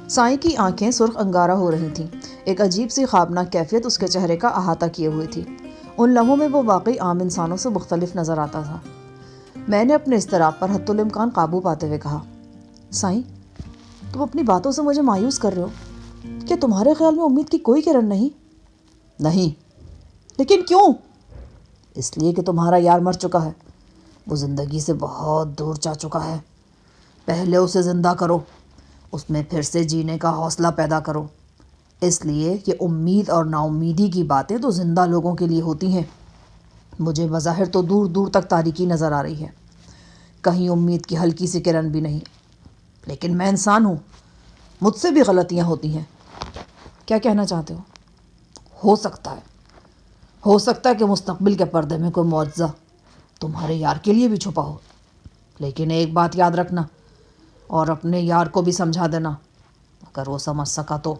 سائیں کی آنکھیں سرخ انگارہ ہو رہی تھیں۔ ایک عجیب سی خوابناک کیفیت اس کے چہرے کا احاطہ کیے ہوئی تھی۔ ان لمحوں میں وہ واقعی عام انسانوں سے مختلف نظر آتا تھا۔ میں نے اپنے اضطراب پر حتی الامکان قابو پاتے ہوئے کہا، سائیں، تم اپنی باتوں سے مجھے مایوس کر رہے ہو۔ کیا تمہارے خیال میں امید کی کوئی کرن نہیں؟ نہیں۔ لیکن کیوں؟ اس لیے کہ تمہارا یار مر چکا ہے۔ وہ زندگی سے بہت دور جا چکا ہے۔ پہلے اسے زندہ کرو، اس میں پھر سے جینے کا حوصلہ پیدا کرو۔ اس لیے کہ امید اور نا امیدی کی باتیں تو زندہ لوگوں کے لیے ہوتی ہیں۔ مجھے بظاہر تو دور دور تک تاریکی نظر آ رہی ہے، کہیں امید کی ہلکی سی کرن بھی نہیں، لیکن میں انسان ہوں، مجھ سے بھی غلطیاں ہوتی ہیں۔ کیا کہنا چاہتے ہو؟ ہو سکتا ہے کہ مستقبل کے پردے میں کوئی معجزہ تمہارے یار کے لیے بھی چھپا ہو، لیکن ایک بات یاد رکھنا اور اپنے یار کو بھی سمجھا دینا، اگر وہ سمجھ سکا تو۔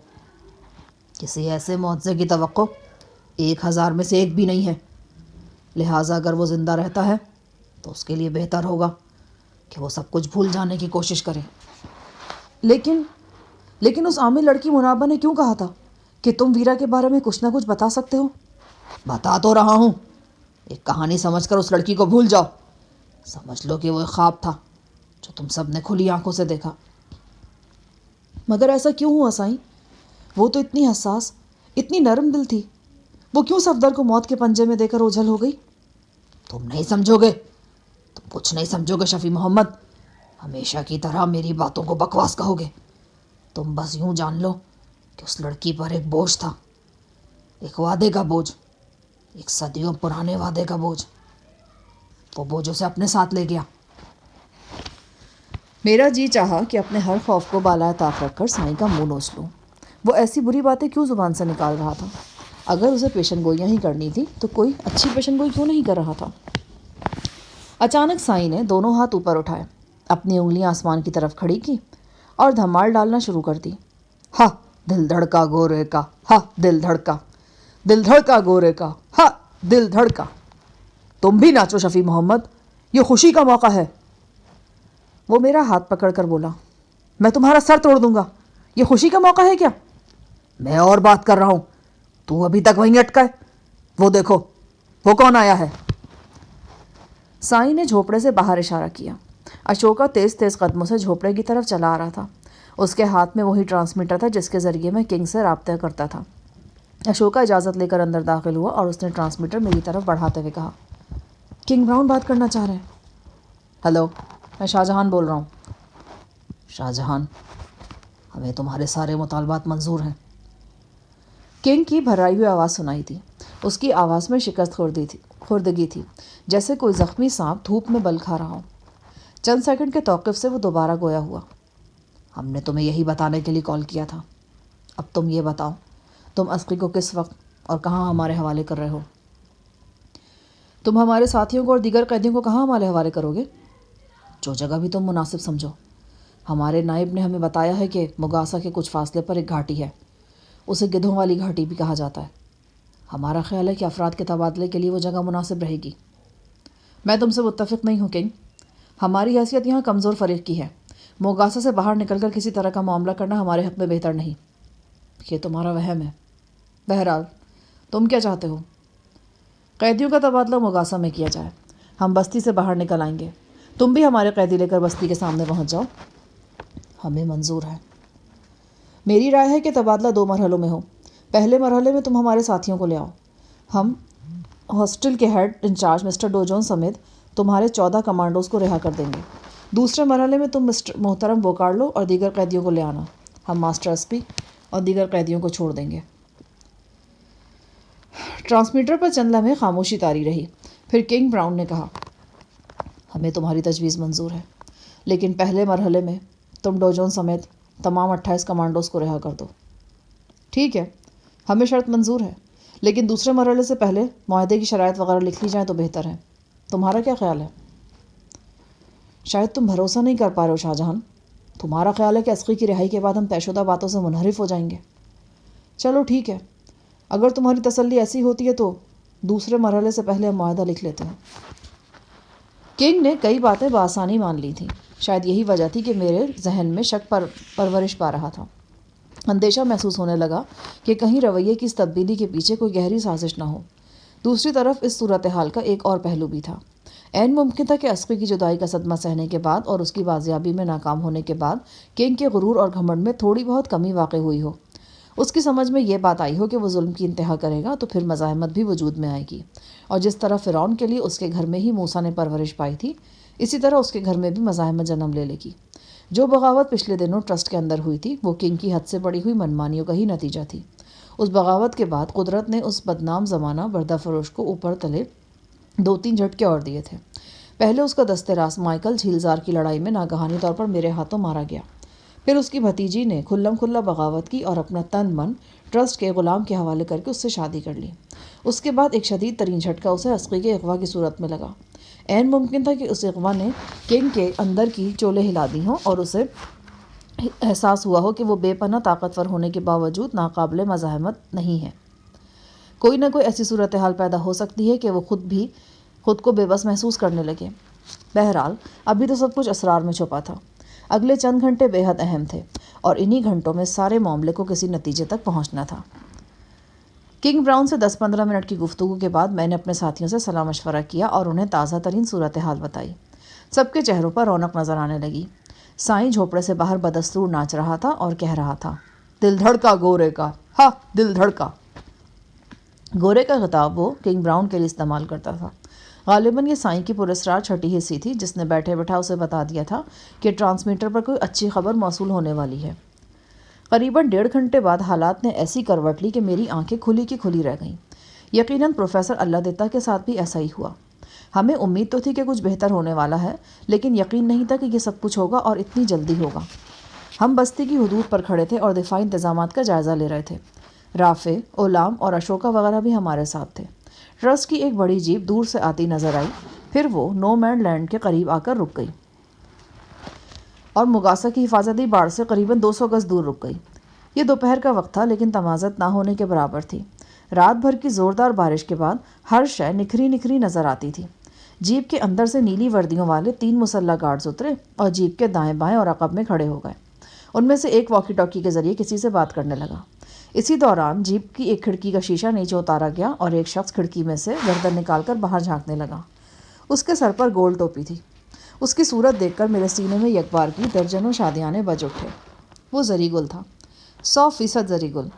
کسی ایسے معجزے کی توقع 1000 میں سے ایک بھی نہیں ہے، لہٰذا اگر وہ زندہ رہتا ہے تو اس کے لیے بہتر ہوگا کہ وہ سب کچھ بھول جانے کی کوشش کرے۔ لیکن اس عامل لڑکی منابہ نے کیوں کہا تھا کہ تم ویرا کے بارے میں کچھ نہ کچھ بتا سکتے ہو؟ بتا تو رہا ہوں، ایک کہانی سمجھ کر اس لڑکی کو بھول جاؤ۔ سمجھ لو کہ وہ ایک خواب تھا جو تم سب نے کھلی آنکھوں سے دیکھا۔ مگر ایسا کیوں ہوا سائیں؟ وہ تو اتنی حساس، اتنی نرم دل تھی، وہ کیوں صفدر کو موت کے پنجے میں دے کر اوجھل ہو گئی؟ تم نہیں سمجھو گے، تم کچھ نہیں سمجھو گے شفیع محمد، ہمیشہ کی طرح میری باتوں کو بکواس کہو گے۔ تم بس یوں جان لو کہ اس لڑکی پر ایک بوجھ تھا، ایک وعدے کا بوجھ، ایک صدیوں پرانے وعدے کا بوجھ۔ وہ بوجھ اسے اپنے ساتھ لے گیا۔ میرا جی چاہا کہ اپنے ہر خوف کو بالائے طاق رکھ کر سائیں کا منہ نوچ لوں۔ وہ ایسی بری باتیں کیوں زبان سے نکال رہا تھا؟ اگر اسے پیشن گوئیاں ہی کرنی تھی تو کوئی اچھی پیشن گوئی کیوں نہیں کر رہا تھا؟ اچانک سائیں نے دونوں ہاتھ اوپر اٹھائے، اپنی انگلیاں آسمان کی طرف کھڑی کی اور دھمال ڈالنا شروع کر دی۔ ہا دل دھڑکا گورے کا، ہا دل دھڑکا، دل دھڑکا گورے کا، ہا دل دھڑکا۔ تم بھی ناچو شفیع محمد، یہ خوشی کا موقع ہے۔ وہ میرا ہاتھ پکڑ کر بولا، میں تمہارا سر توڑ دوں گا، یہ خوشی کا موقع ہے کیا؟ میں اور بات کر رہا ہوں، تو ابھی تک وہیں اٹکا ہے۔ وہ دیکھو، وہ کون آیا ہے؟ سائیں نے جھوپڑے سے باہر اشارہ کیا۔ اشوکا تیز تیز قدموں سے جھوپڑے کی طرف چلا آ رہا تھا۔ اس کے ہاتھ میں وہی ٹرانسمیٹر تھا جس کے ذریعے میں کنگ سے رابطہ کرتا تھا۔ اشوکا اجازت لے کر اندر داخل ہوا اور اس نے ٹرانسمیٹر میری طرف بڑھاتے ہوئے کہا، کنگ براؤن بات کرنا چاہ رہے ہیں۔ ہیلو، میں شاہ جہان بول رہا ہوں۔ شاہ جہان، ہمیں تمہارے سارے مطالبات منظور ہیں۔ کنگ کی بھرائی ہوئی آواز سنائی تھی۔ اس کی آواز میں شکست خوردگی تھی، جیسے کوئی زخمی سانپ دھوپ میں بل کھا رہا ہو۔ چند سیکنڈ کے توقف سے وہ دوبارہ گویا ہوا، ہم نے تمہیں یہی بتانے کے لیے کال کیا تھا۔ اب تم یہ بتاؤ، تم عسکری کو کس وقت اور کہاں ہمارے حوالے کر رہے ہو؟ تم ہمارے ساتھیوں کو اور دیگر قیدیوں کو کہاں ہمارے حوالے کرو گے؟ جو جگہ بھی تم مناسب سمجھو۔ ہمارے نائب نے ہمیں بتایا ہے کہ مگاسا کے کچھ فاصلے پر ایک گھاٹی ہے، اسے گدھوں والی گھاٹی بھی کہا جاتا ہے۔ ہمارا خیال ہے کہ افراد کے تبادلے کے لیے وہ جگہ مناسب رہے گی۔ میں تم سے متفق نہیں ہوں کنگ، ہماری حیثیت یہاں کمزور فریق کی ہے۔ موگاسا سے باہر نکل کر کسی طرح کا معاملہ کرنا ہمارے حق میں بہتر نہیں۔ یہ تمہارا وہم ہے۔ بہرحال تم کیا چاہتے ہو؟ قیدیوں کا تبادلہ موگاسا میں کیا جائے، ہم بستی سے باہر نکل آئیں گے، تم بھی ہمارے قیدی لے کر بستی کے سامنے پہنچ جاؤ۔ ہمیں منظور ہے۔ میری رائے ہے کہ تبادلہ 2 مرحلوں میں ہو۔ پہلے مرحلے میں تم ہمارے ساتھیوں کو لے آؤ، ہم ہاسٹل کے ہیڈ انچارج مسٹر ڈوجون سمیت تمہارے 14 کمانڈوز کو رہا کر دیں گے۔ دوسرے مرحلے میں تم محترم ووکارلو اور دیگر قیدیوں کو لے آنا، ہم ماسٹر ایسپی اور دیگر قیدیوں کو چھوڑ دیں گے۔ ٹرانسمیٹر پر چند لمحے خاموشی طاری رہی، پھر کنگ براؤن نے کہا، ہمیں تمہاری تجویز منظور ہے، لیکن پہلے مرحلے میں تم ڈوجون سمیت تمام 28 کمانڈوز کو رہا کر دو۔ ٹھیک ہے، ہمیں شرط منظور ہے، لیکن دوسرے مرحلے سے پہلے معاہدے کی شرائط وغیرہ لکھ لی جائیں تو بہتر ہے۔ تمہارا کیا خیال ہے؟ شاید تم بھروسہ نہیں کر پا رہے ہو شاہ جہان، تمہارا خیال ہے کہ عسکری کی رہائی کے بعد ہم طے شدہ باتوں سے منحرف ہو جائیں گے۔ چلو ٹھیک ہے، اگر تمہاری تسلی ایسی ہوتی ہے تو دوسرے مرحلے سے پہلے ہم معاہدہ لکھ لیتے ہیں۔ کنگ نے کئی باتیں بآسانی مان لی تھیں، شاید یہی وجہ تھی کہ میرے ذہن میں شک پرورش پا رہا تھا۔ اندیشہ محسوس ہونے لگا کہ کہیں رویے کی اس تبدیلی کے پیچھے کوئی گہری سازش نہ ہو۔ دوسری طرف اس صورتحال کا ایک اور پہلو بھی تھا۔ عین ممکن تھا کہ عسقی کی جدائی کا صدمہ سہنے کے بعد اور اس کی بازیابی میں ناکام ہونے کے بعد کنگ کے غرور اور گھمنڈ میں تھوڑی بہت کمی واقع ہوئی ہو۔ اس کی سمجھ میں یہ بات آئی ہو کہ وہ ظلم کی انتہا کرے گا تو پھر مزاحمت بھی وجود میں آئے گی، اور جس طرح فرعون کے لیے اس کے گھر میں ہی موسیٰ نے پرورش پائی تھی، اسی طرح اس کے گھر میں بھی مزاحمت جنم لے لے گی۔ جو بغاوت پچھلے دنوں ٹرسٹ کے اندر ہوئی تھی وہ کنگ کی حد سے بڑی ہوئی منمانیوں کا ہی نتیجہ تھی۔ اس بغاوت کے بعد قدرت نے اس بدنام زمانہ بردہ فروش کو اوپر تلے 2-3 جھٹکے اور دیے تھے۔ پہلے اس کا دست راست مائیکل جھیلزار کی لڑائی میں ناگہانی طور پر میرے ہاتھوں مارا گیا۔ پھر اس کی بھتیجی نے کھلم کھلا بغاوت کی اور اپنا تن من ٹرسٹ کے غلام کے حوالے کر کے اس سے شادی کر لی۔ اس کے بعد ایک شدید ترین جھٹکا اسے عسقی کے اغوا کی صورت میں لگا۔ عین ممکن تھا کہ اس اغوا نے کنگ کے اندر کی چولیں ہلا دی ہوں اور اسے احساس ہوا ہو کہ وہ بے پناہ طاقتور ہونے کے باوجود ناقابل مزاحمت نہیں ہے۔ کوئی نہ کوئی ایسی صورتحال پیدا ہو سکتی ہے کہ وہ خود کو بے بس محسوس کرنے لگے۔ بہرحال ابھی تو سب کچھ اسرار میں چھپا تھا۔ اگلے چند گھنٹے بے حد اہم تھے اور انہی گھنٹوں میں سارے معاملے کو کسی نتیجے تک پہنچنا تھا۔ کنگ براؤن سے 10-15 منٹ کی گفتگو کے بعد میں نے اپنے ساتھیوں سے صلاح مشورہ کیا اور انہیں تازہ ترین صورتحال بتائی۔ سب کے چہروں پر رونق نظر آنے لگی۔ سائیں جھوپڑے سے باہر بدستور ناچ رہا تھا اور کہہ رہا تھا، دل دھڑکا گورے کا، ہاں دل دھڑکا۔ گورے کا خطاب وہ کنگ براؤن کے لیے استعمال کرتا تھا۔ غالباً یہ سائیں کی پراسرار چھٹی حصی تھی جس نے بیٹھے بٹھا اسے بتا دیا تھا کہ ٹرانسمیٹر پر کوئی اچھی خبر موصول ہونے والی ہے۔ قریباً 1.5 گھنٹے بعد حالات نے ایسی کروٹ لی کہ میری آنکھیں کھلی کی کھلی رہ گئیں۔ یقیناً پروفیسر اللہ دیتا کے ساتھ بھی ایسا ہی ہوا۔ ہمیں امید تو تھی کہ کچھ بہتر ہونے والا ہے، لیکن یقین نہیں تھا کہ یہ سب کچھ ہوگا اور اتنی جلدی ہوگا۔ ہم بستی کی حدود پر کھڑے تھے اور دفاعی انتظامات کا جائزہ لے رہے تھے۔ رافع، اولام اور اشوکا وغیرہ بھی ہمارے ساتھ تھے۔ ٹرسٹ کی ایک بڑی جیپ دور سے آتی نظر آئی، پھر وہ نو مین لینڈ کے قریب آ کر رک گئی اور مگاسا کی حفاظتی باڑ سے قریباً 200 گز دور رک گئی۔ یہ دوپہر کا وقت تھا لیکن تمازت نہ ہونے کے برابر تھی۔ رات بھر کی زوردار بارش کے بعد ہر شے نکھری نکھری نظر آتی تھی۔ جیپ کے اندر سے نیلی وردیوں والے 3 مسلح گارڈز اترے اور جیپ کے دائیں بائیں اور عقب میں کھڑے ہو گئے۔ ان میں سے ایک واکی ٹاکی کے ذریعے کسی سے بات کرنے لگا۔ اسی دوران جیپ کی ایک کھڑکی کا شیشہ نیچے اتارا گیا اور ایک شخص کھڑکی میں سے گردن نکال کر باہر جھانکنے لگا۔ اس کے سر پر گول ٹوپی تھی۔ اس کی صورت دیکھ کر میرے سینے میں یکبار کی درجنوں شادیانے بج اٹھے۔ وہ زری گل تھا، 100% زری گل۔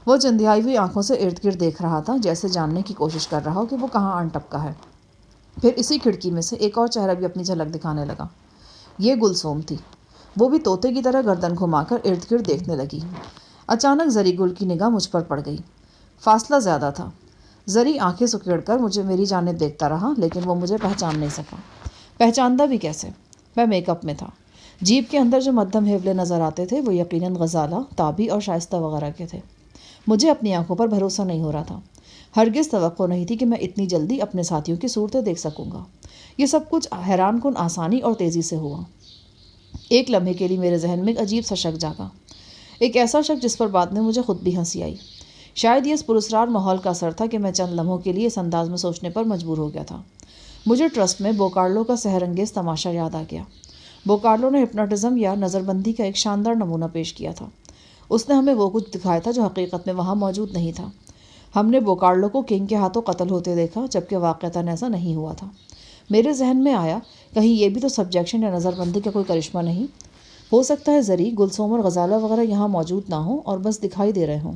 وہ چندیائی ہوئی آنکھوں سے ارد گرد دیکھ رہا تھا، جیسے جاننے کی کوشش کر رہا ہو کہ وہ کہاں آن ٹپکا ہے۔ پھر اسی کھڑکی میں سے ایک اور چہرہ بھی اپنی جھلک دکھانے لگا۔ یہ گلسوم تھی۔ وہ بھی طوطے کی طرح گردن گھما کر ارد گرد دیکھنے لگی۔ اچانک زری گل کی نگاہ مجھ پر پڑ گئی۔ فاصلہ زیادہ تھا۔ زری آنکھیں سکیڑ کر میری جانب دیکھتا رہا، لیکن وہ مجھے پہچان نہیں سکا۔ پہچانتا بھی کیسے؟ میں میک اپ میں تھا۔ جیپ کے اندر جو مدھم ہیولے نظر آتے تھے وہ یقیناً غزالہ، تابی اور شائستہ وغیرہ کے تھے۔ مجھے اپنی آنکھوں پر بھروسہ نہیں ہو رہا تھا۔ ہرگز توقع نہیں تھی کہ میں اتنی جلدی اپنے ساتھیوں کی صورتیں دیکھ سکوں گا۔ یہ سب کچھ حیران کن آسانی اور تیزی سے ہوا۔ ایک لمحے کے لیے میرے ذہن میں ایک عجیب سا شک جاگا، ایک ایسا شک جس پر بعد میں مجھے خود بھی ہنسی آئی۔ شاید یہ اس پراسرار ماحول کا اثر تھا کہ میں چند لمحوں کے لیے اس انداز میں سوچنے پر مجبور ہو گیا تھا۔ مجھے ٹرسٹ میں بوکارلو کا سحر انگیز تماشا یاد آ گیا۔ بوکارلو نے ہپناٹزم یا نظر بندی کا ایک شاندار نمونہ پیش کیا تھا۔ اس نے ہمیں وہ کچھ دکھایا تھا جو حقیقت میں وہاں موجود نہیں تھا۔ ہم نے بوکارلو کو کنگ کے ہاتھوں قتل ہوتے دیکھا، جبکہ واقعتاً ایسا نہیں ہوا تھا۔ میرے ذہن میں آیا، کہیں یہ بھی تو سبجیکشن یا نظر بندی کا کوئی کرشمہ نہیں؟ ہو سکتا ہے زری، گلسوم اور غزالہ وغیرہ یہاں موجود نہ ہوں اور بس دکھائی دے رہے ہوں۔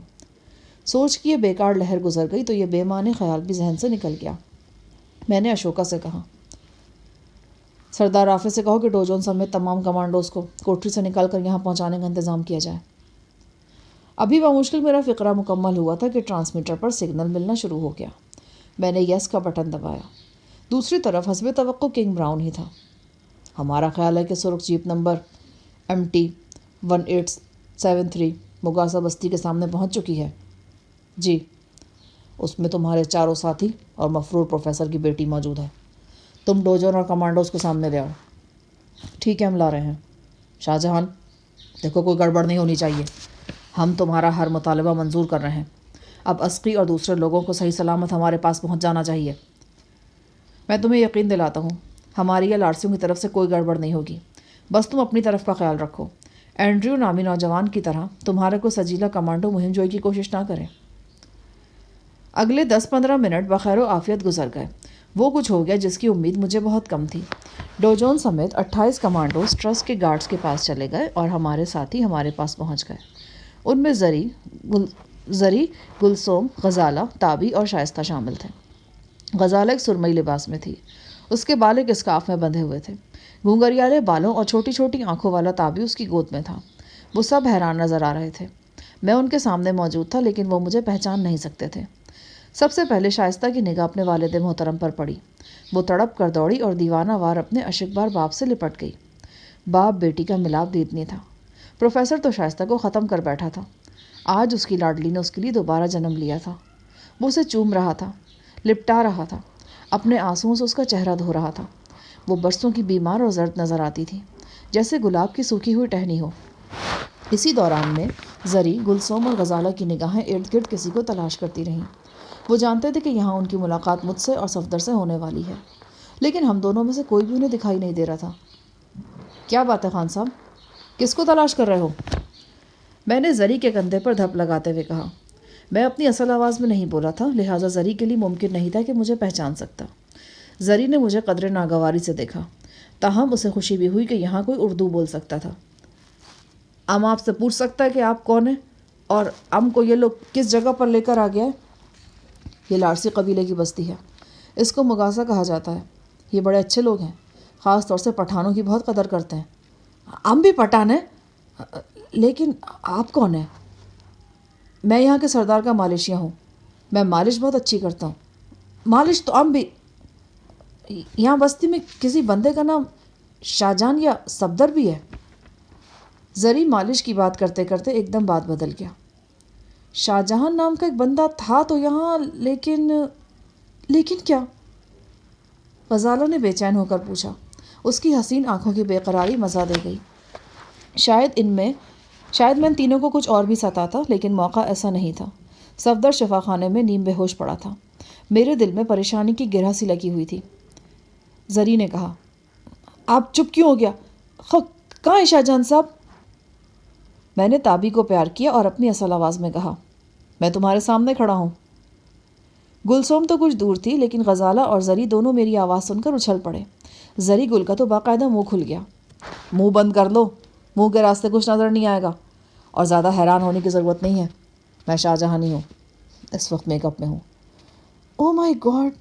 سوچ کی یہ بیکار لہر گزر گئی تو یہ بے معنی خیال بھی ذہن سے نکل گیا۔ میں نے اشوکا سے کہا، سردار رافع سے کہو کہ ڈوجون سمیت تمام کمانڈوز کو کوٹری سے نکال کر یہاں پہنچانے کا انتظام کیا جائے۔ ابھی بمشکل میرا فقرہ مکمل ہوا تھا کہ ٹرانسمیٹر پر سگنل ملنا شروع ہو گیا۔ میں نے یس کا بٹن دبایا۔ دوسری طرف حسب توقع کنگ براؤن ہی تھا۔ ہمارا خیال ہے کہ سرخ جیپ نمبر MT 1873 مگاسا بستی کے سامنے پہنچ چکی ہے۔ جی، اس میں تمہارے 4 ساتھی اور مفرور پروفیسر کی بیٹی موجود ہے۔ تم ڈوجون اور کمانڈوز کو سامنے لے آؤ۔ ٹھیک ہے، ہم لا رہے ہیں۔ شاہ جہان، دیکھو کوئی گڑبڑ نہیں ہونی چاہیے۔ ہم تمہارا ہر مطالبہ منظور کر رہے ہیں۔ اب عسقی اور دوسرے لوگوں کو صحیح سلامت ہمارے پاس پہنچ جانا چاہیے۔ میں تمہیں یقین دلاتا ہوں، ہماری یا لارسیوں کی طرف سے کوئی گڑبڑ نہیں ہوگی۔ بس تم اپنی طرف کا خیال رکھو۔ اینڈریو نامی نوجوان کی طرح تمہارا کوئی سجیلا کمانڈو مہم جوئی کی کوشش نہ کرے۔ اگلے 10-15 منٹ بخیر و عافیت گزر گئے۔ وہ کچھ ہو گیا جس کی امید مجھے بہت کم تھی۔ ڈوجون سمیت 28 کمانڈوز ٹرسٹ کے گارڈز کے پاس چلے گئے اور ہمارے ساتھی ہمارے پاس پہنچ گئے۔ ان میں زری، گلسوم، غزالہ، تابی اور شائستہ شامل تھے۔ غزالہ ایک سرمئی لباس میں تھی۔ اس کے بال ایک اسکارف میں بندھے ہوئے تھے۔ گھنگریالے بالوں اور چھوٹی چھوٹی آنکھوں والا تابی اس کی گود میں تھا۔ وہ سب حیران نظر آ رہے تھے۔ میں ان کے سامنے موجود تھا لیکن وہ مجھے پہچان نہیں سکتے تھے۔ سب سے پہلے شائستہ کی نگاہ اپنے والد محترم پر پڑی۔ وہ تڑپ کر دوڑی اور دیوانہ وار اپنے اشکبار باپ سے لپٹ گئی۔ باپ بیٹی کا ملاپ دیدنی تھا۔ پروفیسر تو شائستہ کو ختم کر بیٹھا تھا۔ آج اس کی لاڈلی نے اس کے لیے دوبارہ جنم لیا تھا۔ وہ اسے چوم رہا تھا، لپٹا رہا تھا، اپنے آنسوؤں سے اس کا چہرہ دھو رہا تھا۔ وہ برسوں کی بیمار اور زرد نظر آتی تھی، جیسے گلاب کی سوکھی ہوئی ٹہنی ہو۔ اسی دوران میں زری، گلسوم اور غزالہ کی نگاہیں ارد گرد کسی کو تلاش کرتی رہیں۔ وہ جانتے تھے کہ یہاں ان کی ملاقات مجھ سے اور صفدر سے ہونے والی ہے، لیکن ہم دونوں میں سے کوئی بھی انہیں دکھائی نہیں دے رہا تھا۔ کیا بات ہے خان صاحب، کس کو تلاش کر رہے ہو؟ میں نے زری کے کندھے پر دھپ لگاتے ہوئے کہا۔ میں اپنی اصل آواز میں نہیں بولا تھا، لہٰذا زری کے لیے ممکن نہیں تھا کہ مجھے پہچان سکتا۔ زری نے مجھے قدر ناگواری سے دیکھا، تاہم اسے خوشی بھی ہوئی کہ یہاں کوئی اردو بول سکتا تھا۔ ام آپ سے پوچھ سکتا ہے کہ آپ کون ہیں اور ام کو یہ لوگ کس جگہ پر لے کر آ گیا ہے؟ یہ لارسی قبیلے کی بستی ہے۔ اس کو مغازہ کہا جاتا ہے۔ یہ بڑے اچھے لوگ ہیں، خاص طور سے پٹھانوں کی بہت قدر کرتے ہیں۔ ام بھی پٹھان ہیں؟ لیکن آپ کون ہیں؟ میں یہاں کے سردار کا مالشیا ہوں۔ میں مالش بہت اچھی کرتا ہوں۔ مالش تو ام بھی۔ یہاں بستی میں کسی بندے کا نام شاہجہان یا صفدر بھی ہے؟ زری مالش کی بات کرتے کرتے ایک دم بات بدل گیا۔ شاہجہان نام کا ایک بندہ تھا تو یہاں، لیکن کیا؟ غزالہ نے بے چین ہو کر پوچھا۔ اس کی حسین آنکھوں کی بے قراری مزہ دے گئی۔ شاید میں ان تینوں کو کچھ اور بھی ستاتا، لیکن موقع ایسا نہیں تھا۔ صفدر شفا خانے میں نیم بے ہوش پڑا تھا۔ میرے دل میں پریشانی کی گرہ سی لگی ہوئی تھی۔ زری نے کہا، آپ چپ کیوں ہو گیا؟ کہاں ہے شاہجہان صاحب؟ میں نے تابی کو پیار کیا اور اپنی اصل آواز میں کہا، میں تمہارے سامنے کھڑا ہوں۔ گلسوم تو کچھ دور تھی، لیکن غزالہ اور زری دونوں میری آواز سن کر اچھل پڑے۔ زری گل کا تو باقاعدہ منہ کھل گیا۔ منہ بند کر لو، منہ کے راستے کچھ نظر نہیں آئے گا، اور زیادہ حیران ہونے کی ضرورت نہیں ہے۔ میں شاہجہان ہی ہوں، اس وقت میک اپ میں ہوں۔ او مائی گاڈ،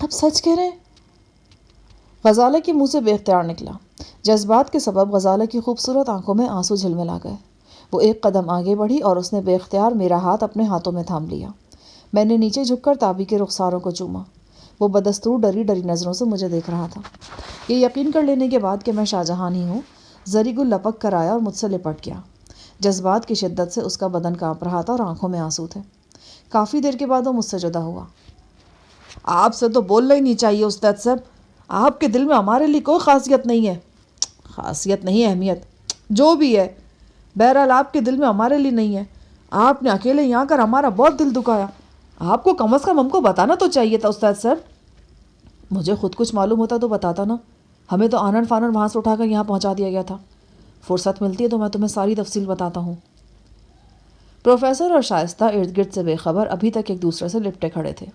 آپ سچ کہہ رہے ہیں؟ غزالہ کے منہ سے بے اختیار نکلا۔ جذبات کے سبب غزالہ کی خوبصورت آنکھوں میں آنسو جھلملا گئے۔ وہ ایک قدم آگے بڑھی اور اس نے بے اختیار میرا ہاتھ اپنے ہاتھوں میں تھام لیا۔ میں نے نیچے جھک کر تابی کے رخساروں کو چوما۔ وہ بدستور ڈری ڈری نظروں سے مجھے دیکھ رہا تھا۔ یہ یقین کر لینے کے بعد کہ میں شاہجہان ہی ہوں، زری گل لپک کر آیا اور مجھ سے لپٹ گیا۔ جذبات کی شدت سے اس کا بدن کانپ رہا تھا اور آنکھوں میں آنسو تھے۔ کافی دیر کے بعد وہ مجھ سے جدا ہوا۔ آپ سے تو بولنا ہی نہیں چاہیے استاد صاحب، آپ کے دل میں ہمارے لیے کوئی خاصیت نہیں ہے۔ خاصیت نہیں، اہمیت جو بھی ہے، بہرحال آپ کے دل میں ہمارے لیے نہیں ہے۔ آپ نے اکیلے یہاں کر ہمارا بہت دل دکھایا۔ آپ کو کم از کم ہم کو بتانا تو چاہیے تھا استاد صاحب۔ مجھے خود کچھ معلوم ہوتا تو بتاتا نا، ہمیں تو آنن فانن وہاں سے اٹھا کر یہاں پہنچا دیا گیا تھا۔ فرصت ملتی ہے تو میں تمہیں ساری تفصیل بتاتا ہوں۔ پروفیسر اور شائستہ ارد گرد سے بے خبر ابھی تک ایک دوسرے سے لپٹے کھڑے تھے۔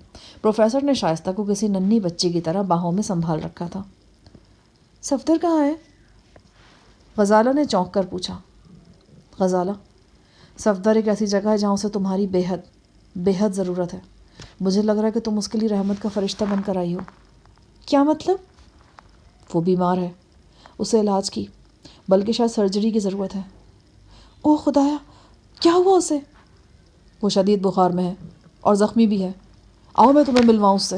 پروفیسر نے شائستہ کو کسی ننھی بچی کی طرح باہوں میں سنبھال رکھا تھا۔ صفدر کہاں ہے؟ غزالہ نے چونک کر پوچھا۔ غزالہ، صفدر ایک ایسی جگہ ہے جہاں اسے تمہاری بے حد ضرورت ہے۔ مجھے لگ رہا ہے کہ تم اس کے لیے رحمت کا فرشتہ بن کر آئی ہو۔ کیا مطلب؟ وہ بیمار ہے، اسے علاج کی، بلکہ شاید سرجری کی ضرورت ہے۔ اوہ خدایا، کیا ہوا اسے؟ وہ شدید بخار میں ہے اور زخمی بھی ہے۔ آؤ میں تمہیں ملواؤں اس سے۔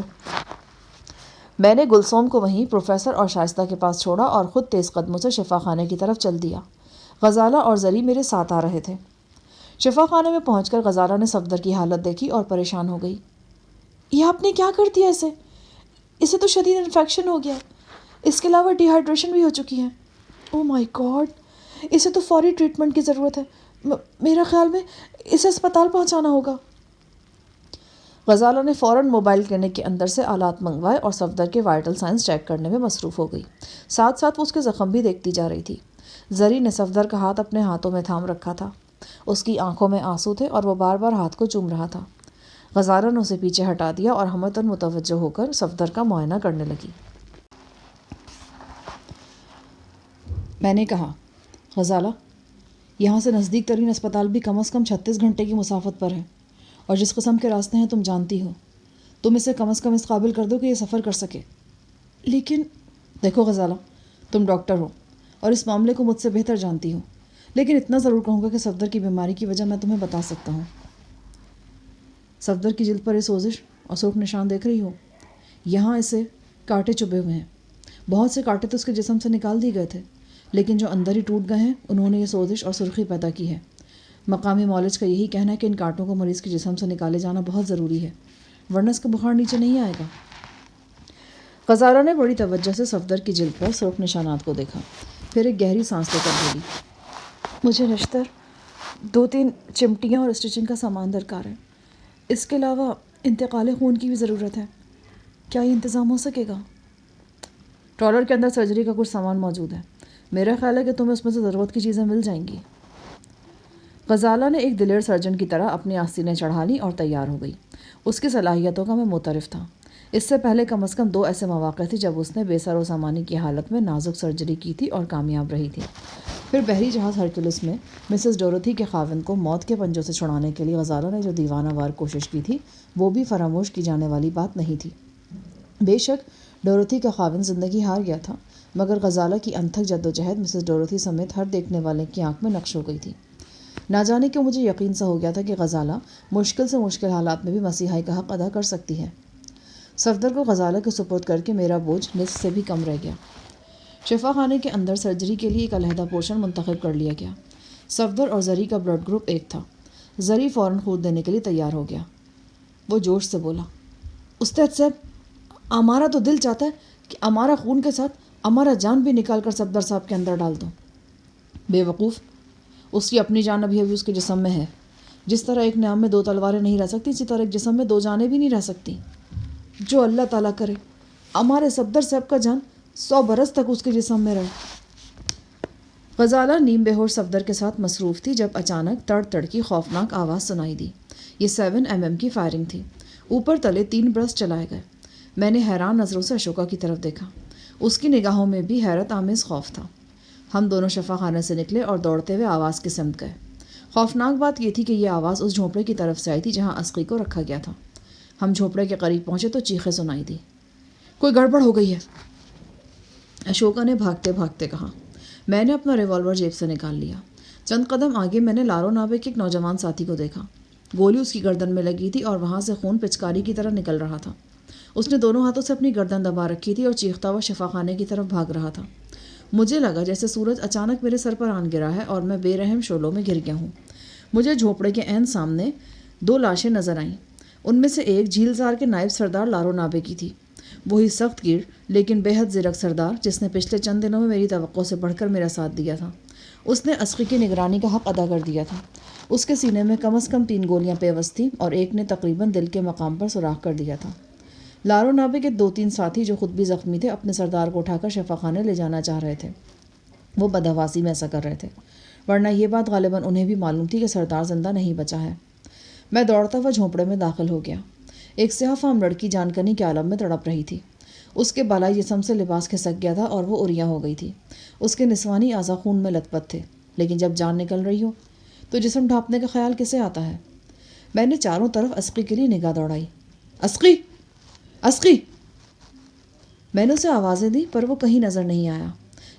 میں نے گلسوم کو وہیں پروفیسر اور شائستہ کے پاس چھوڑا اور خود تیز قدموں سے شفا خانے کی طرف چل دیا۔ غزالہ اور زری میرے ساتھ آ رہے تھے۔ شفا خانے میں پہنچ کر غزالہ نے صفدر کی حالت دیکھی اور پریشان ہو گئی۔ یہ آپ نے کیا کر دیا اسے تو شدید انفیکشن ہو گیا ہے، اس کے علاوہ ڈی ہائیڈریشن بھی ہو چکی ہے۔ او مائی گاڈ، اسے تو فوری ٹریٹمنٹ کی ضرورت ہے۔ میرا خیال میں اسے اسپتال پہنچانا ہوگا۔ غزالہ نے فوراً موبائل کلینک کے اندر سے آلات منگوائے اور صفدر کے وائٹل سائنس چیک کرنے میں مصروف ہو گئی۔ ساتھ ساتھ وہ اس کے زخم بھی دیکھتی جا رہی تھی۔ زری نے صفدر کا ہاتھ اپنے ہاتھوں میں تھام رکھا تھا۔ اس کی آنکھوں میں آنسو تھے اور وہ بار بار ہاتھ کو چوم رہا تھا۔ غزالہ نے اسے پیچھے ہٹا دیا اور ہمتاً متوجہ ہو کر صفدر کا معائنہ کرنے لگی۔ میں نے کہا، غزالہ، یہاں سے نزدیک ترین اسپتال بھی کم از کم 36 گھنٹے کی مسافت پر ہے، اور جس قسم کے راستے ہیں تم جانتی ہو۔ تم اسے کم از کم اس قابل کر دو کہ یہ سفر کر سکے۔ لیکن دیکھو غزالہ، تم ڈاکٹر ہو اور اس معاملے کو مجھ سے بہتر جانتی ہو، لیکن اتنا ضرور کہوں گا کہ صفدر کی بیماری کی وجہ میں تمہیں بتا سکتا ہوں۔ صفدر کی جلد پر یہ سوزش اور سرخ نشان دیکھ رہی ہو؟ یہاں اسے کانٹے چبھے ہوئے ہیں۔ بہت سے کانٹے تو اس کے جسم سے نکال دیے گئے تھے، لیکن جو اندر ہی ٹوٹ گئے ہیں انہوں نے یہ سوزش اور سرخی پیدا کی ہے۔ مقامی معالج کا یہی کہنا ہے کہ ان کانٹوں کو مریض کے جسم سے نکالے جانا بہت ضروری ہے، ورنہ اس کا بخار نیچے نہیں آئے گا۔ غزالہ نے بڑی توجہ سے صفدر کی جلد پر سرخ نشانات کو دیکھا، پھر ایک گہری سانس لے کر بولی، مجھے نشتر، 2-3 چمٹیاں اور اسٹیچنگ کا سامان درکار ہے۔ اس کے علاوہ انتقال خون کی بھی ضرورت ہے۔ کیا یہ انتظام ہو سکے گا؟ ٹرالر کے اندر سرجری کا کچھ سامان موجود ہے، میرا خیال ہے کہ تمہیں اس میں سے ضرورت کی چیزیں مل جائیں گی۔ غزالہ نے ایک دلیر سرجن کی طرح اپنی آستینیں چڑھا لیں اور تیار ہو گئی۔ اس کی صلاحیتوں کا میں معترف تھا۔ اس سے پہلے کم از کم 2 ایسے مواقع تھے جب اس نے بے سر و سامانی کی حالت میں نازک سرجری کی تھی اور کامیاب رہی تھی۔ پھر بحری جہاز ہرکولس میں مسز ڈوروتھی کے خاوند کو موت کے پنجوں سے چھڑانے کے لیے غزالہ نے جو دیوانہ وار کوشش کی تھی، وہ بھی فراموش کی جانے والی بات نہیں تھی۔ بے شک ڈوروتھی کا خاوند زندگی ہار گیا تھا، مگر غزالہ کی انتھک جدوجہد مسز ڈوروتھی سمیت ہر دیکھنے والے کی آنکھ میں نقش ہو گئی تھی۔ نہ جانے کہ مجھے یقین سا ہو گیا تھا کہ غزالہ مشکل سے مشکل حالات میں بھی مسیحائی کا حق ادا کر سکتی ہے۔ صفدر کو غزالہ کے سپرد کر کے میرا بوجھ نصف سے بھی کم رہ گیا۔ شفا خانے کے اندر سرجری کے لیے ایک علیحدہ پورشن منتخب کر لیا گیا۔ صفدر اور زری کا بلڈ گروپ ایک تھا۔ زری فوراً خون دینے کے لیے تیار ہو گیا۔ وہ جوش سے بولا، استاد صاحب، ہمارا تو دل چاہتا ہے کہ ہمارا خون کے ساتھ ہمارا جان بھی نکال کر صفدر صاحب کے اندر ڈال دو۔ بے وقوف، اس کی اپنی جان ابھی اس کے جسم میں ہے۔ جس طرح ایک نیام میں 2 تلواریں نہیں رہ سکتی، اسی طرح ایک جسم میں 2 جانیں بھی نہیں رہ سکتی۔ جو اللہ تعالیٰ کرے ہمارے صفدر صاحب کا جان 100 برس تک اس کے جسم میں رہے۔ غزالہ نیم بے ہوش صفدر کے ساتھ مصروف تھی جب اچانک تڑ تڑ کی خوفناک آواز سنائی دی۔ یہ 7 mm کی فائرنگ تھی۔ اوپر تلے 3 برس چلائے گئے۔ میں نے حیران نظروں سے اشوکا کی طرف دیکھا۔ اس کی نگاہوں میں بھی حیرت آمیز خوف تھا۔ ہم دونوں شفا خانے سے نکلے اور دوڑتے ہوئے آواز کی سمت گئے۔ خوفناک بات یہ تھی کہ یہ آواز اس جھونپڑے کی طرف سے آئی تھی جہاں عسقی کو رکھا گیا تھا۔ ہم جھونپڑے کے قریب پہنچے تو چیخیں سنائی دی، کوئی گڑبڑ ہو گئی ہے، اشوکا نے بھاگتے بھاگتے کہا۔ میں نے اپنا ریوالور جیب سے نکال لیا۔ چند قدم آگے میں نے لارو نابے کے ایک نوجوان ساتھی کو دیکھا۔ گولی اس کی گردن میں لگی تھی اور وہاں سے خون پچکاری کی طرح نکل رہا تھا۔ اس نے دونوں ہاتھوں سے اپنی گردن دبا رکھی تھی اور چیختا ہوا شفا خانے کی طرف بھاگ رہا تھا۔ مجھے لگا جیسے سورج اچانک میرے سر پر آن گرا ہے اور میں بے رحم شعلوں میں گر گیا ہوں۔ مجھے جھونپڑے کے عین سامنے 2 لاشیں نظر آئیں۔ ان میں سے ایک جھیلزار کے نائب سردار لارو نابے کی تھی، وہی سخت گیر لیکن بے حد زرک سردار جس نے پچھلے چند دنوں میں میری توقع سے بڑھ کر میرا ساتھ دیا تھا۔ اس نے عسقی کی نگرانی کا حق ادا کر دیا تھا۔ اس کے سینے میں کم از کم 3 گولیاں پیوست تھیں اور ایک نے تقریباً دل کے مقام پر سوراخ کر دیا تھا۔ لارو نابے کے 2-3 ساتھی جو خود بھی زخمی تھے اپنے سردار کو اٹھا کر شفا خانے لے جانا چاہ رہے تھے۔ وہ بدحواسی میں ایسا کر رہے تھے، ورنہ یہ بات غالباً انہیں بھی معلوم تھی کہ سردار زندہ نہیں بچا ہے۔ میں دوڑتا ہوا جھونپڑے میں داخل ہو گیا۔ ایک سیاہ فام لڑکی جان کنی کے عالم میں تڑپ رہی تھی۔ اس کے بالائی جسم سے لباس کھسک گیا تھا اور وہ عریاں ہو گئی تھی۔ اس کے نسوانی اعضاء خون میں لت پت تھے، لیکن جب جان نکل رہی ہو تو جسم ڈھانپنے کا خیال کسے آتا ہے؟ میں نے چاروں طرف عسقی کے لیے نگاہ دوڑائی۔ عسقی! عسقی! میں نے اسے آوازیں دی پر وہ کہیں نظر نہیں آیا۔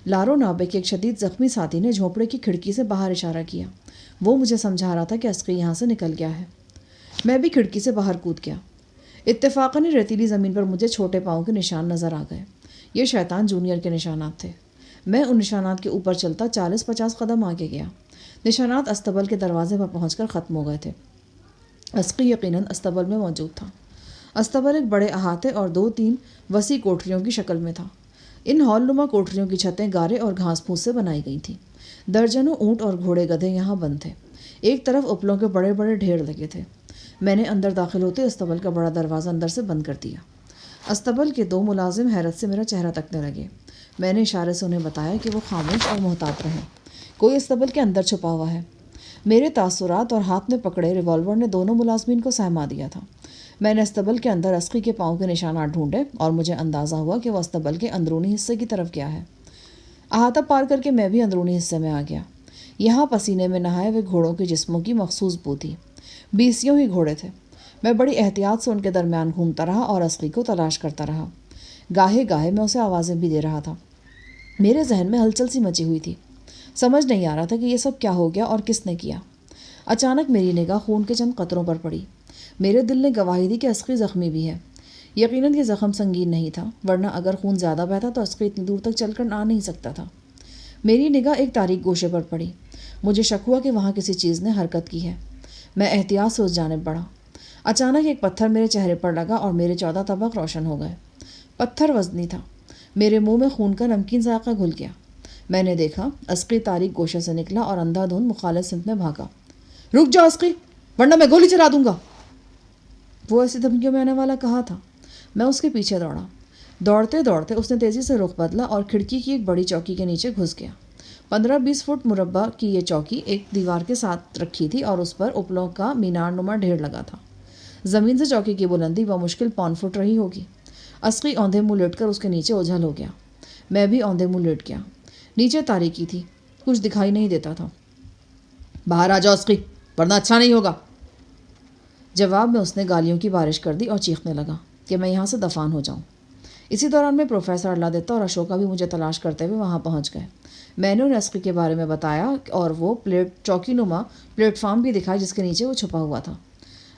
لارو نابے کے ایک شدید زخمی ساتھی نے جھونپڑے کی کھڑکی سے باہر اشارہ کیا۔ وہ مجھے سمجھا رہا تھا کہ عسقی یہاں سے نکل گیا ہے۔ میں بھی کھڑکی سے باہر کود گیا۔ اتفاقاً ریتیلی زمین پر مجھے چھوٹے پاؤں کے نشان نظر آ گئے۔ یہ شیطان جونیئر کے نشانات تھے۔ میں ان نشانات کے اوپر چلتا 40-50 قدم آگے گیا۔ نشانات استبل کے دروازے پر پہنچ کر ختم ہو گئے تھے۔ عسقی یقیناً استبل میں موجود تھا۔ استبل ایک بڑے احاطے اور 2-3 وسیع کوٹریوں کی شکل میں تھا۔ ان ہال نما کوٹریوں کی چھتیں گارے اور گھاس پھوس سے بنائی گئی تھیں۔ درجنوں اونٹ اور گھوڑے گدھے یہاں بند تھے۔ ایک طرف اپلوں کے بڑے بڑے ڈھیر لگے تھے۔ میں نے اندر داخل ہوتے استبل کا بڑا دروازہ اندر سے بند کر دیا۔ استبل کے 2 ملازم حیرت سے میرا چہرہ تکنے لگے۔ میں نے اشارے سے انہیں بتایا کہ وہ خاموش اور محتاط رہیں۔ کوئی استبل کے اندر چھپا ہوا ہے۔ میرے تاثرات اور ہاتھ میں پکڑے ریوالور نے دونوں ملازمین کو سہما دیا تھا۔ میں نے استبل کے اندر عسقی کے پاؤں کے نشانات ڈھونڈے اور مجھے اندازہ ہوا کہ وہ استبل کے اندرونی حصے کی طرف گیا ہے۔ احاطہ پار کر کے میں بھی اندرونی حصے میں آ گیا۔ یہاں پسینے میں نہائے ہوئے گھوڑوں کے جسموں کی مخصوص بو تھی۔ 20 ہی گھوڑے تھے۔ میں بڑی احتیاط سے ان کے درمیان گھومتا رہا اور عسقی کو تلاش کرتا رہا۔ گاہے گاہے میں اسے آوازیں بھی دے رہا تھا۔ میرے ذہن میں ہلچل سی مچی ہوئی تھی۔ سمجھ نہیں آ رہا تھا کہ یہ سب کیا ہو گیا اور کس نے کیا۔ اچانک میری نگاہ خون کے چند قطروں پر پڑی۔ میرے دل نے گواہی دی کہ عسقی زخمی بھی ہے۔ یقیناً یہ زخم سنگین نہیں تھا، ورنہ اگر خون زیادہ بہتا تو عسقی اتنی دور تک چل کر آ نہیں سکتا تھا۔ میری نگاہ ایک تاریک گوشے پر پڑی۔ مجھے شک ہوا کہ وہاں کسی چیز نے حرکت کی ہے۔ میں احتیاط سے اس جانب بڑھا۔ اچانک ایک پتھر میرے چہرے پر لگا اور میرے 14 طبق روشن ہو گئے۔ پتھر وزنی تھا۔ میرے منہ میں خون کا نمکین ذائقہ گھل گیا۔ میں نے دیکھا عسقی تاریک گوشے سے نکلا اور اندھا دھند مخالف سمت میں بھاگا۔ رک جاؤ عسقی، ورنہ میں گولی چلا دوں گا، وہ ایسی دھمکیوں میں آنے والا کہا تھا۔ میں اس کے پیچھے دوڑا۔ دوڑتے دوڑتے اس نے تیزی سے رخ بدلا اور کھڑکی کی ایک بڑی چوکی کے نیچے گھس گیا۔ 15-20 فٹ مربع کی یہ چوکی ایک دیوار کے ساتھ رکھی تھی اور اس پر اپلوں کا مینار نما ڈھیر لگا تھا۔ زمین سے چوکی کی بلندی بمشکل 5 فٹ رہی ہوگی۔ عسقی اوندھے منہ لیٹ کر اس کے نیچے اوجھل ہو گیا۔ میں بھی اوندھے منہ لیٹ گیا۔ نیچے تاریکی تھی، کچھ دکھائی نہیں دیتا تھا۔ باہر آ جاؤ عسقی، ورنہ اچھا نہیں ہوگا۔ جواب میں اس نے گالیوں کی بارش کر دی اور چیخنے لگا کہ میں یہاں سے دفان ہو جاؤں۔ اسی دوران میں پروفیسر اللہ اور اشوکا بھی مجھے تلاش کرتے ہوئے وہاں پہنچ گئے۔ میں نے انہیں عسقی کے بارے میں بتایا اور وہ چوکی نما پلیٹ فارم بھی دکھایا جس کے نیچے وہ چھپا ہوا تھا۔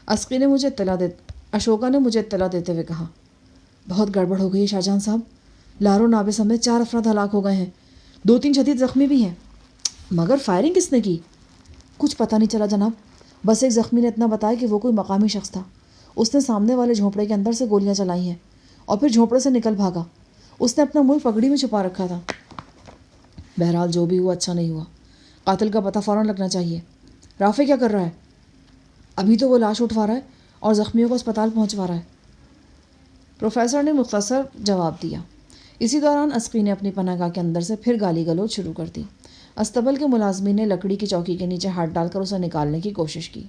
اشوکا نے مجھے اطلاع دیتے ہوئے کہا، بہت گڑبڑ ہو گئی ہے شاہجہاں صاحب، لارو نابے سمیت 4 افراد ہلاک ہو گئے ہیں، 2-3 شدید زخمی بھی ہیں۔ مگر فائرنگ کس نے کی؟ کچھ پتہ نہیں چلا جناب، بس ایک زخمی نے اتنا بتایا کہ وہ کوئی مقامی شخص تھا۔ اس نے سامنے والے جھونپڑے کے اندر سے گولیاں چلائی ہیں اور پھر جھونپڑے سے نکل بھاگا۔ اس نے اپنا منہ پگڑی میں چھپا رکھا تھا۔ بہرحال جو بھی ہوا اچھا نہیں ہوا۔ قاتل کا پتہ فوراً لگنا چاہیے۔ رافع کیا کر رہا ہے؟ ابھی تو وہ لاش اٹھوا رہا ہے اور زخمیوں کو اسپتال پہنچوا رہا ہے، پروفیسر نے مختصر جواب دیا۔ اسی دوران عسقی نے اپنی پناہ گاہ کے اندر سے پھر گالی گلوچ شروع کر دی۔ استبل کے ملازمین نے لکڑی کی چوکی کے نیچے ہاتھ ڈال کر اسے نکالنے کی کوشش کی۔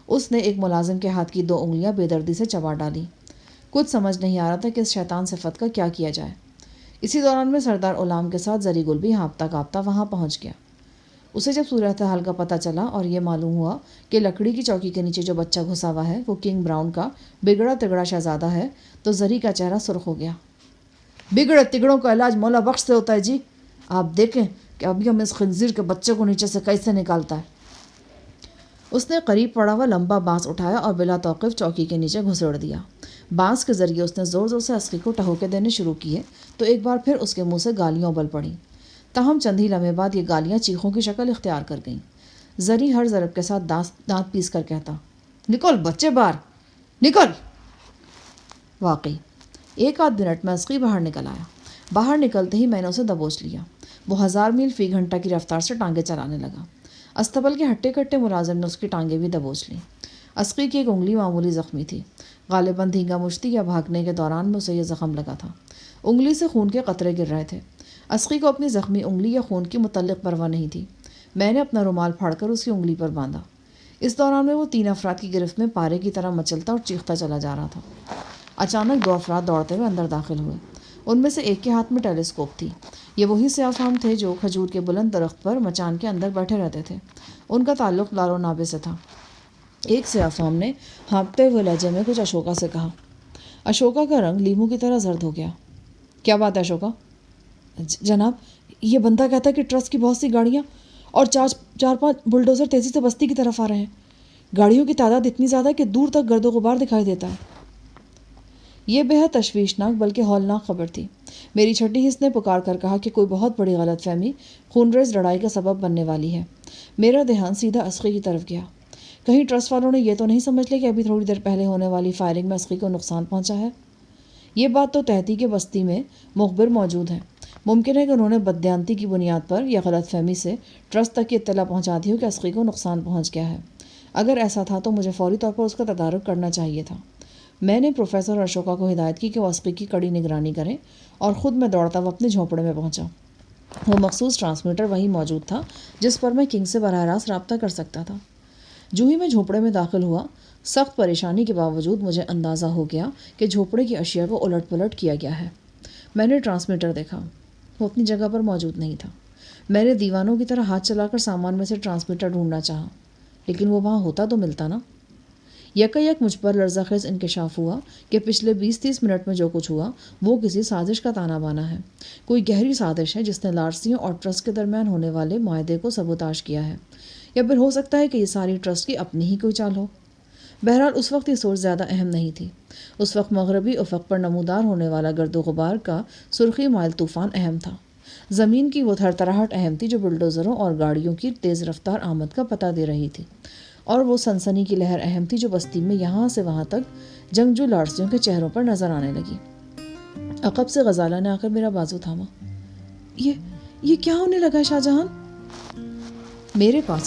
اس نے ایک ملازم کے ہاتھ کی 2 انگلیاں بے دردی سے چبا ڈالی۔ کچھ سمجھ نہیں آ رہا تھا کہ اس شیطان صفت کا کیا کیا جائے۔ اسی دوران میں سردار غلام کے ساتھ زری گل بھی ہانپتا کانپتا وہاں پہنچ گیا۔ اسے جب صورتحال کا پتہ چلا اور یہ معلوم ہوا کہ لکڑی کی چوکی کے نیچے جو بچہ گھسا ہوا ہے وہ کنگ براؤن کا بگڑا تگڑا شہزادہ ہے تو زری کا چہرہ سرخ ہو گیا۔ بگڑے تگڑوں کا علاج مولا بخش سے ہوتا ہے جی، آپ دیکھیں کہ ابھی ہم اس خنزیر کے بچے کو نیچے سے کیسے نکالتا ہے۔ اس نے قریب پڑا ہوا لمبا بانس اٹھایا اور بلا توقف چوکی کے نیچے گھسیڑ دیا۔ بانس کے ذریعے اس نے زور زور سے عسقی کو ٹہوکے دینے شروع کیے تو ایک بار پھر اس کے منہ سے گالیاں ابل پڑیں۔ تاہم چند ہی لمحے بعد یہ گالیاں چیخوں کی شکل اختیار کر گئیں۔ زری ہر ضرب کے ساتھ دانت پیس کر کہتا، نکل بچے باہر، نکل۔ واقعی 1 منٹ میں عسقی باہر نکل آیا۔ باہر نکلتے ہی میں نے اسے دبوچ لیا۔ وہ 1000 میل فی گھنٹہ کی رفتار سے ٹانگیں چلانے لگا۔ استبل کے ہٹے کٹے ملازم نے اس کی ٹانگیں بھی دبوچ لیں۔ عسقی کی ایک انگلی معمولی زخمی تھی، غالباً دھینگا مشتی یا بھاگنے کے دوران میں اسے یہ زخم لگا تھا۔ انگلی سے خون کے قطرے گر رہے تھے۔ عسقی کو اپنی زخمی انگلی یا خون کی متعلق پرواہ نہیں تھی۔ میں نے اپنا رومال پھاڑ کر اس کی انگلی پر باندھا۔ اس دوران میں وہ 3 افراد کی گرفت میں پارے کی طرح مچلتا اور چیختا چلا جا رہا تھا۔ اچانک 2 افراد دوڑتے ہوئے اندر داخل ہوئے۔ ان میں سے ایک کے ہاتھ میں ٹیلیسکوپ تھی۔ یہ وہی سیاہ فام تھے جو کھجور کے بلند درخت پر مچان کے اندر بیٹھے رہتے تھے۔ ان کا تعلق لارو نابے سے تھا۔ ایک سیاہ فام نے ہانپتے ہوئے لہجے میں کچھ اشوکا سے کہا۔ اشوکا کا رنگ لیمو کی طرح زرد ہو گیا۔ کیا بات ہے اشوکا؟ جناب، یہ بندہ کہتا ہے کہ ٹرسٹ کی بہت سی گاڑیاں اور 4-5 بلڈوزر تیزی سے بستی کی طرف آ رہے ہیں۔ گاڑیوں کی تعداد اتنی زیادہ ہے کہ دور تک گرد و غبار دکھائی دیتا ہے۔ یہ بے حد تشویشناک بلکہ ہولناک خبر تھی۔ میری چھٹی حص نے پکار کر کہا کہ کوئی بہت بڑی غلط فہمی خونریز لڑائی کا سبب بننے والی ہے۔ میرا دھیان سیدھا عسقی کی طرف گیا۔ کہیں ٹرسٹ والوں نے یہ تو نہیں سمجھ لیا کہ ابھی تھوڑی دیر پہلے ہونے والی فائرنگ میں عسقی کو نقصان پہنچا ہے؟ یہ بات تو تحتی کے بستی میں مخبر موجود ہے۔ ممکن ہے کہ انہوں نے بددیانتی کی بنیاد پر یا غلط فہمی سے ٹرسٹ تک کی اطلاع پہنچا دی ہو کہ عسقی کو نقصان پہنچ گیا ہے۔ اگر ایسا تھا تو مجھے فوری طور پر اس کا تدارک کرنا چاہیے تھا۔ میں نے پروفیسر اشوکا کو ہدایت کی کہ وہ عسقی کی کڑی نگرانی کریں اور خود میں دوڑتا ہوا اپنے جھونپڑے میں پہنچا۔ وہ مخصوص ٹرانسمیٹر وہیں موجود تھا جس پر میں کنگ سے براہ راست رابطہ کر سکتا تھا۔ جو ہی میں جھونپڑے میں داخل ہوا، سخت پریشانی کے باوجود مجھے اندازہ ہو گیا کہ جھونپڑے کی اشیاء کو الٹ پلٹ کیا گیا ہے۔ میں نے ٹرانسمیٹر دیکھا، وہ اپنی جگہ پر موجود نہیں تھا۔ میں نے دیوانوں کی طرح ہاتھ چلا کر سامان میں سے ٹرانسمیٹر ڈھونڈنا چاہا، لیکن وہ وہاں ہوتا تو ملتا نا۔ یک مجھ پر لرزہ خیز انکشاف ہوا کہ پچھلے 20-30 منٹ میں جو کچھ ہوا وہ کسی سازش کا تانا بانا ہے، کوئی گہری سازش ہے جس نے لارسیوں اور ٹرسٹ کے درمیان ہونے والے معاہدے کو سبوتاژ کیا ہے، یا پھر ہو سکتا ہے کہ یہ ساری ٹرسٹ کی اپنی ہی کوئی چال ہو۔ بہرحال اس وقت یہ سوچ زیادہ اہم نہیں تھی۔ اس وقت مغربی افق پر نمودار ہونے والا گرد و غبار کا سرخی مائل طوفان اہم تھا، زمین کی وہ تھرتھراہٹ اہم تھی جو بلڈوزروں اور گاڑیوں کی تیز رفتار آمد کا پتہ دے رہی تھی، اور وہ سنسنی کی لہر اہم تھی جو بستی میں یہاں سے وہاں تک جنگجو لارسیوں کے چہروں پر نظر آنے لگی۔ عقب سے غزالہ نے آ کر میرا بازو تھاما۔ یہ کیا ہونے لگا ہے شاہ جہان؟ میرے پاس